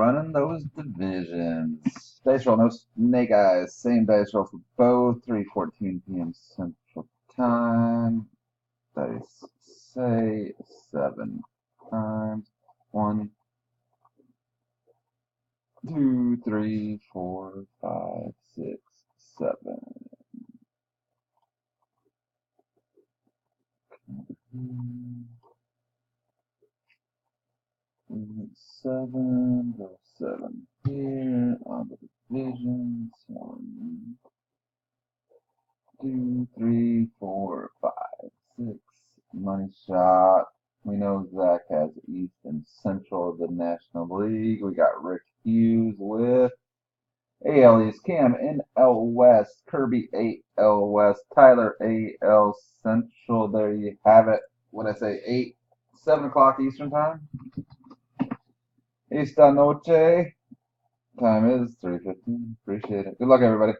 running those divisions. Dice roll, no snake eyes. Same dice roll for both. 3:14 p.m. Central Time. Dice say 7 times. 1, 2, 3, 4, 5, 6, 7. 7, go 7 here on the divisions. 1, 2, 3, 4, 5, 6. Money shot. We know Zach has East and Central of the National League. We got Rick Hughes with AL East, Cam NL West, Kirby AL West, Tyler AL Central. There you have it. What I say, 7 o'clock Eastern Time? Esta noche. Time is 3:15. Appreciate it. Good luck, everybody.